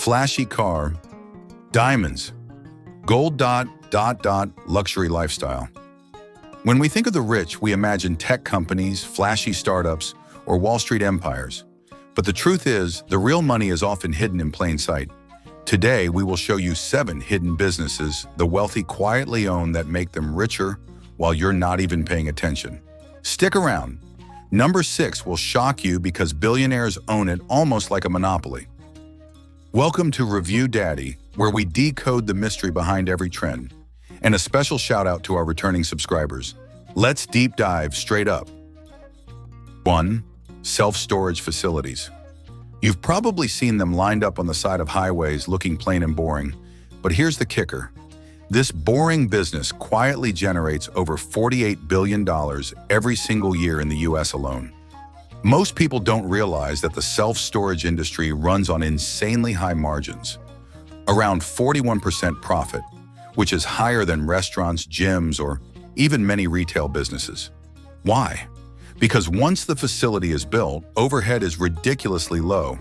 flashy car, diamonds, gold luxury lifestyle. When we think of the rich, we imagine tech companies, flashy startups, or Wall Street empires. But the truth is, the real money is often hidden in plain sight. Today, we will show you 7 hidden businesses the wealthy quietly own that make them richer while you're not even paying attention. Stick around. Number 6 will shock you because billionaires own it almost like a monopoly. Welcome to Review Daddy, where we decode the mystery behind every trend. And a special shout out to our returning subscribers. Let's deep dive straight up. 1. Self-storage facilities. You've probably seen them lined up on the side of highways looking plain and boring. But here's the kicker. This boring business quietly generates over $48 billion every single year in the US alone. Most people don't realize that the self-storage industry runs on insanely high margins, around 41% profit, which is higher than restaurants, gyms, or even many retail businesses. Why? Because once the facility is built, overhead is ridiculously low.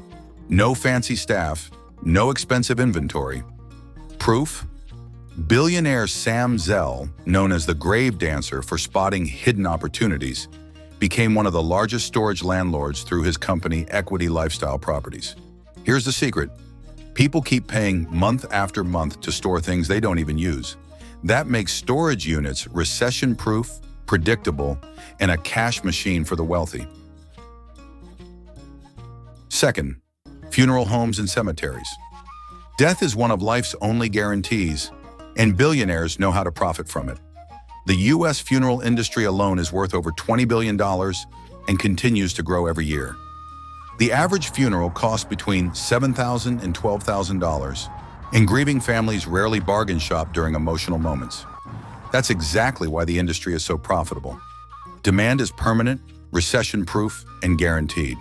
No fancy staff, no expensive inventory. Proof? Billionaire Sam Zell, known as the grave dancer for spotting hidden opportunities, became one of the largest storage landlords through his company Equity Lifestyle Properties. Here's the secret. People keep paying month after month to store things they don't even use. That makes storage units recession-proof, predictable, and a cash machine for the wealthy. 2. Funeral homes and cemeteries. Death is one of life's only guarantees, and billionaires know how to profit from it. The U.S. funeral industry alone is worth over $20 billion and continues to grow every year. The average funeral costs between $7,000 and $12,000, and grieving families rarely bargain shop during emotional moments. That's exactly why the industry is so profitable. Demand is permanent, recession-proof, and guaranteed.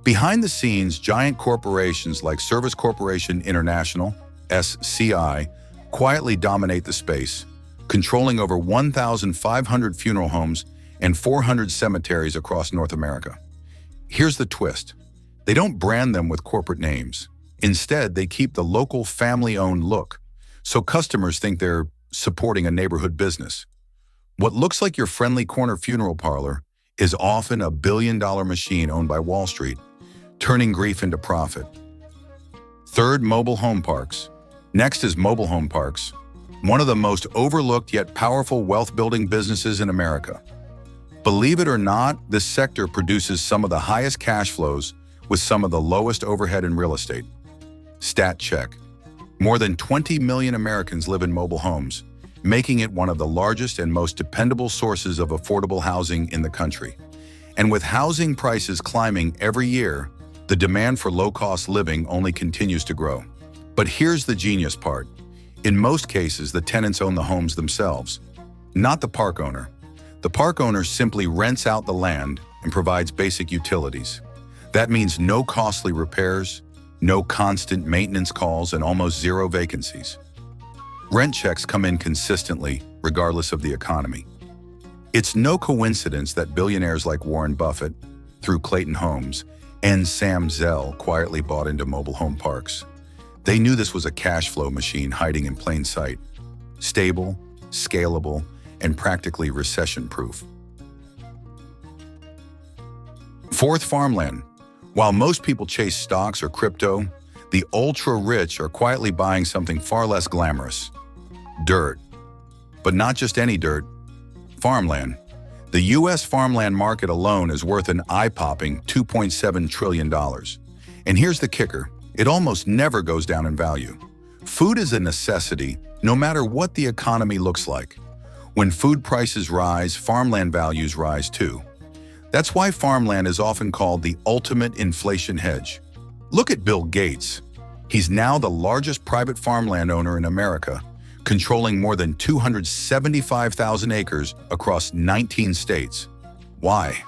Behind the scenes, giant corporations like Service Corporation International, SCI, quietly dominate the space, controlling over 1,500 funeral homes and 400 cemeteries across North America. Here's the twist. They don't brand them with corporate names. Instead, they keep the local family-owned look, so customers think they're supporting a neighborhood business. What looks like your friendly corner funeral parlor is often a billion-dollar machine owned by Wall Street, turning grief into profit. 3. Mobile home parks. Next is mobile home parks, one of the most overlooked yet powerful wealth-building businesses in America. Believe it or not, this sector produces some of the highest cash flows with some of the lowest overhead in real estate. Stat check. More than 20 million Americans live in mobile homes, making it one of the largest and most dependable sources of affordable housing in the country. And with housing prices climbing every year, the demand for low-cost living only continues to grow. But here's the genius part. In most cases, the tenants own the homes themselves, not the park owner. The park owner simply rents out the land and provides basic utilities. That means no costly repairs, no constant maintenance calls, and almost zero vacancies. Rent checks come in consistently, regardless of the economy. It's no coincidence that billionaires like Warren Buffett, through Clayton Homes, and Sam Zell quietly bought into mobile home parks. They knew this was a cash flow machine hiding in plain sight. Stable, scalable, and practically recession-proof. 4. Farmland. While most people chase stocks or crypto, the ultra-rich are quietly buying something far less glamorous. Dirt. But not just any dirt. Farmland. The U.S. farmland market alone is worth an eye-popping $2.7 trillion. And here's the kicker. It almost never goes down in value. Food is a necessity, no matter what the economy looks like. When food prices rise, farmland values rise too. That's why farmland is often called the ultimate inflation hedge. Look at Bill Gates. He's now the largest private farmland owner in America, controlling more than 275,000 acres across 19 states. Why?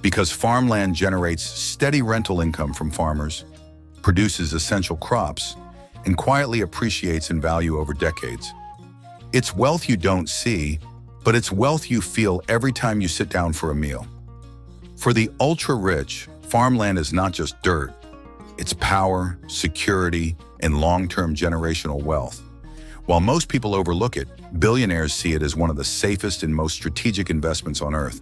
Because farmland generates steady rental income from farmers, produces essential crops, and quietly appreciates in value over decades. It's wealth you don't see, but it's wealth you feel every time you sit down for a meal. For the ultra-rich, farmland is not just dirt. It's power, security, and long-term generational wealth. While most people overlook it, billionaires see it as one of the safest and most strategic investments on Earth.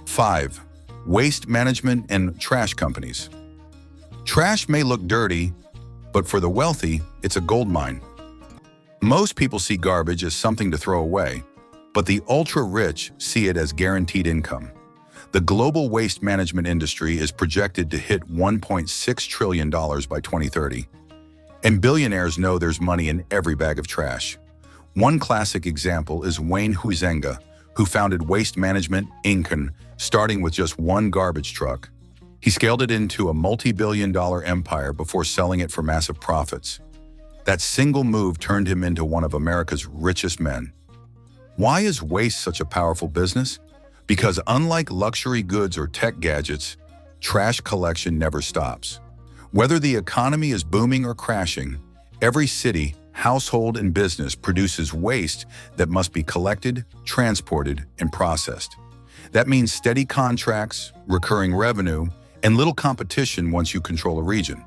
5. Waste management and trash companies. Trash may look dirty, but for the wealthy, it's a gold mine. Most people see garbage as something to throw away, but the ultra-rich see it as guaranteed income. The global waste management industry is projected to hit $1.6 trillion by 2030. And billionaires know there's money in every bag of trash. One classic example is Wayne Huizenga, who founded Waste Management Inc., starting with just one garbage truck. He scaled it into a multi-billion-dollar empire before selling it for massive profits. That single move turned him into one of America's richest men. Why is waste such a powerful business? Because unlike luxury goods or tech gadgets, trash collection never stops. Whether the economy is booming or crashing, every city, household, and business produces waste that must be collected, transported, and processed. That means steady contracts, recurring revenue, and little competition once you control a region.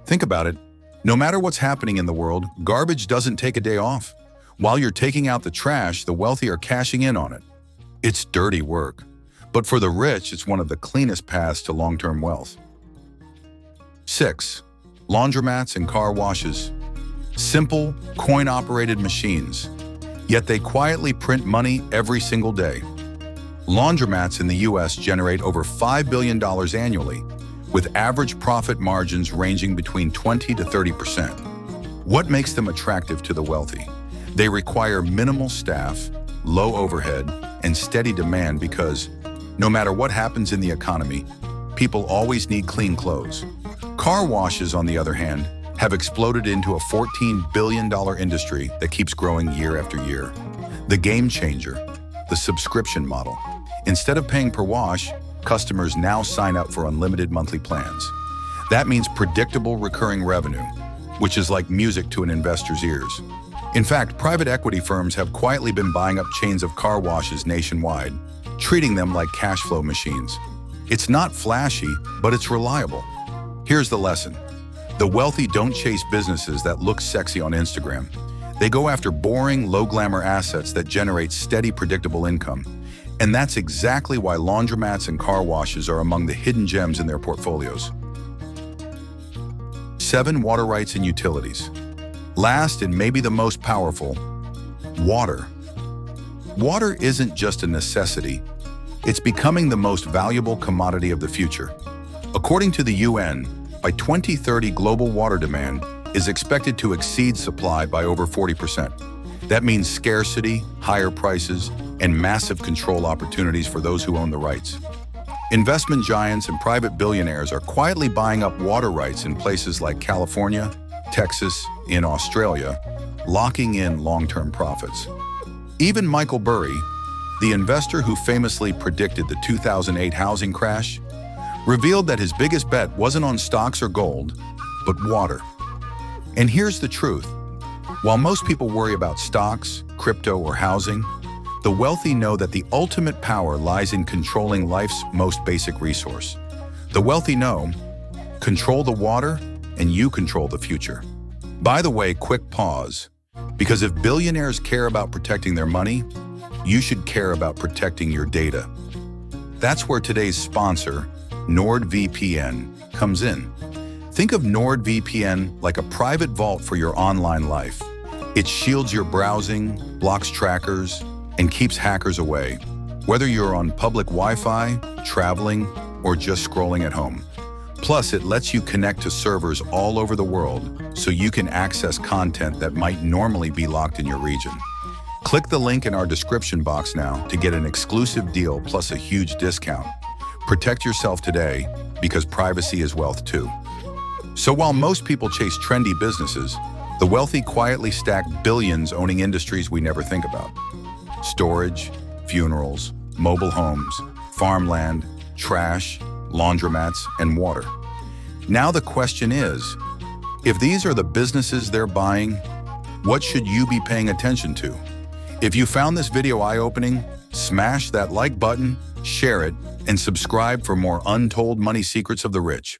Think about it. No matter what's happening in the world, garbage doesn't take a day off. While you're taking out the trash, the wealthy are cashing in on it. It's dirty work, but for the rich, it's one of the cleanest paths to long-term wealth. 6. Laundromats and car washes. Simple, coin-operated machines, yet they quietly print money every single day. Laundromats in the U.S. generate over $5 billion annually, with average profit margins ranging between 20 to 30%. What makes them attractive to the wealthy? They require minimal staff, low overhead, and steady demand because, no matter what happens in the economy, people always need clean clothes. Car washes, on the other hand, have exploded into a $14 billion industry that keeps growing year after year. The game changer, the subscription model. Instead of paying per wash, customers now sign up for unlimited monthly plans. That means predictable recurring revenue, which is like music to an investor's ears. In fact, private equity firms have quietly been buying up chains of car washes nationwide, treating them like cash flow machines. It's not flashy, but it's reliable. Here's the lesson. The wealthy don't chase businesses that look sexy on Instagram. They go after boring, low-glamour assets that generate steady, predictable income. And that's exactly why laundromats and car washes are among the hidden gems in their portfolios. 7. Water rights and utilities. Last, and maybe the most powerful, water. Water isn't just a necessity. It's becoming the most valuable commodity of the future. According to the UN, by 2030, global water demand is expected to exceed supply by over 40%. That means scarcity, higher prices, and massive control opportunities for those who own the rights. Investment giants and private billionaires are quietly buying up water rights in places like California, Texas, in Australia, locking in long-term profits. Even Michael Burry, the investor who famously predicted the 2008 housing crash, revealed that his biggest bet wasn't on stocks or gold, but water. And here's the truth. While most people worry about stocks, crypto, or housing, the wealthy know that the ultimate power lies in controlling life's most basic resource. The wealthy know, control the water, and you control the future. By the way, quick pause, because if billionaires care about protecting their money, you should care about protecting your data. That's where today's sponsor, NORDVPN, comes in. Think of NORDVPN like a private vault for your online life. It shields your browsing, blocks trackers, and keeps hackers away, whether you're on public Wi-Fi, traveling, or just scrolling at home. Plus, it lets you connect to servers all over the world so you can access content that might normally be locked in your region. Click the link in our description box now to get an exclusive deal plus a huge discount. Protect yourself today, because privacy is wealth too. So while most people chase trendy businesses, the wealthy quietly stack billions owning industries we never think about. Storage, funerals, mobile homes, farmland, trash, laundromats, and water. Now the question is, if these are the businesses they're buying, what should you be paying attention to? If you found this video eye-opening, smash that like button, share it, and subscribe for more untold money secrets of the rich.